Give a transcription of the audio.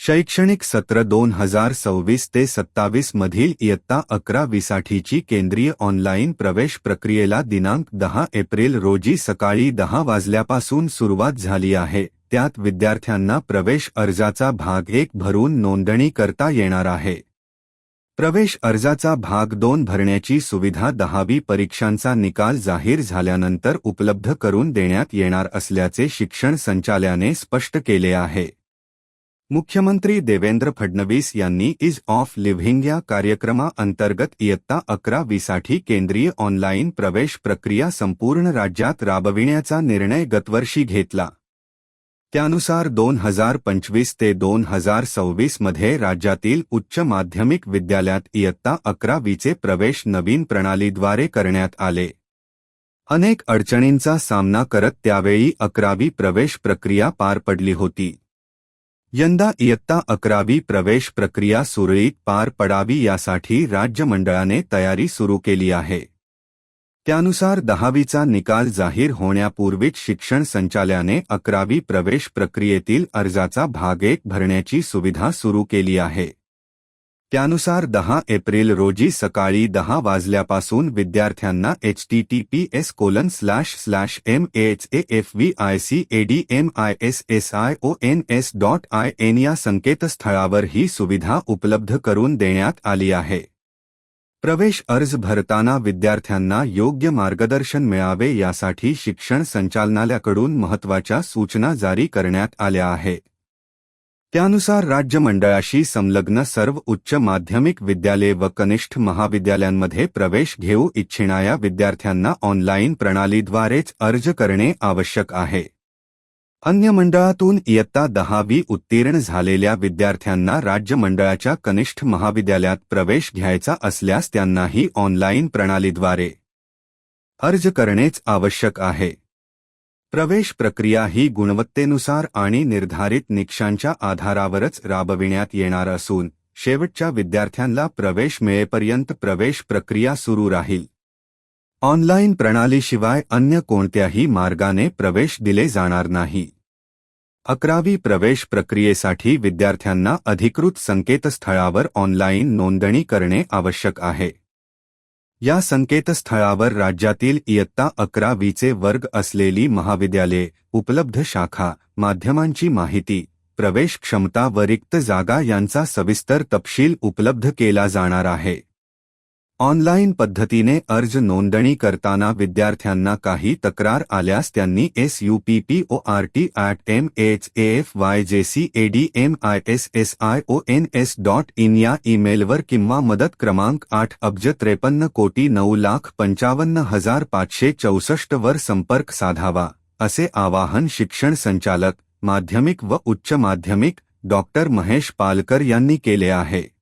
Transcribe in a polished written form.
शैक्षणिक सत्र 2026 ते 27 मधील इयत्ता 11वी साठीची केंद्रीय ऑनलाईन प्रवेश प्रक्रियेला दिनांक 10 एप्रिल रोजी सकाळी 10 वाजल्यापासून सुरुवात झाली आहे। त्यात विद्यार्थ्यांना प्रवेश अर्जाचा भाग 1 भरून नोंदणी करता येणार आहे। प्रवेश अर्जाचा भाग 2 भरण्याची सुविधा 10वी परीक्षांचा निकाल जाहीर झाल्यानंतर उपलब्ध करून देण्यात येणार असल्याचे शिक्षण संचालनालयाने स्पष्ट केले आहे। मुख्यमंत्री देवेंद्र फडणवीस यांनी ईज ऑफ लिव्हिंग या कार्यक्रमाअंतर्गत इयत्ता 11वी साठी केंद्रीय ऑनलाईन प्रवेश प्रक्रिया संपूर्ण राज्यात राबविण्याचा निर्णय गतवर्षी घेतला। त्यानुसार 2025 ते 2026 मध्ये राज्यातील उच्च माध्यमिक विद्यालयात इयत्ता 11वीचे प्रवेश नवीन प्रणालीद्वारे करण्यात आले। अनेक अडचणींचा सामना करत त्यावेळी 11वी प्रवेश प्रक्रिया पार पडली होती। यंदा इयत्ता 11वी प्रवेश प्रक्रिया सुरळीत पार पडावी यासाठी राज्य मंडळाने तयारी सुरू केली आहे। त्यानुसार 10वीचा निकाल जाहीर होण्यापूर्वीच शिक्षण संचालनालयाने 11वी प्रवेश प्रक्रियेतील अर्जाचा भाग 1 भरण्याची सुविधा सुरू केली आहे। त्यानुसार 10 एप्रिल रोजी सकाळी 10 वाजल्यापासून विद्यार्थ्यांना https://mahacadmissons.in या संकेतस्थळावर ही सुविधा उपलब्ध करून देण्यात आली आहे। प्रवेश अर्ज भरताना विद्यार्थ्यांना योग्य मार्गदर्शन मिळावे यासाठी शिक्षण संचालनालयाकडून महत्त्वाच्या सूचना जारी करण्यात आल्या आहेत। त्यानुसार राज्य मंडळाशी संलग्न सर्व उच्च माध्यमिक विद्यालये व कनिष्ठ महाविद्यालयांमध्ये प्रवेश घेऊ इच्छिणाऱ्या विद्यार्थ्यांना ऑनलाईन प्रणालीद्वारेच अर्ज करणे आवश्यक आहे। अन्य मंडळातून इयत्ता 10वी उत्तीर्ण झालेल्या विद्यार्थ्यांना राज्य मंडळाच्या कनिष्ठ महाविद्यालयात प्रवेश घ्यायचा असल्यास त्यांनाही ऑनलाईन प्रणालीद्वारे अर्ज करणेच आवश्यक आहे। प्रवेश प्रक्रिया ही गुणवत्तेनुसार आणि निर्धारित निकषांच्या आधारावरच राबविण्यात येणार असून शेवटच्या विद्यार्थ्यांना प्रवेश मिळेपर्यंत प्रवेश प्रक्रिया सुरू राहील। ऑनलाईन प्रणालीशिवाय अन्य कोणत्याही मार्गाने प्रवेश दिले जाणार नाही। 11वी प्रवेश प्रक्रियेसाठी विद्यार्थ्यांना अधिकृत संकेतस्थळावर ऑनलाईन नोंदणी करणे आवश्यक आहे। या संकेतस्थळावर राज्यातील इयत्ता 11वीचे वर्ग असलेली महाविद्यालये, उपलब्ध शाखा, माध्यमांची माहिती, प्रवेश क्षमता व रिक्त जागा यांचा सविस्तर तपशील उपलब्ध केला जाणार आहे। ऑनलाईन पद्धतीने अर्ज नोंदणी करताना विद्यार्थ्यांना काही तक्रार आल्यास त्यांनी support@mahacadmissons.in या ईमेलवर किंवा मदत क्रमांक 8,53,9,55,564 वर संपर्क साधावा, असे आवाहन शिक्षण संचालक, माध्यमिक व उच्च माध्यमिक डॉ. महेश पालकर यांनी केले आहे।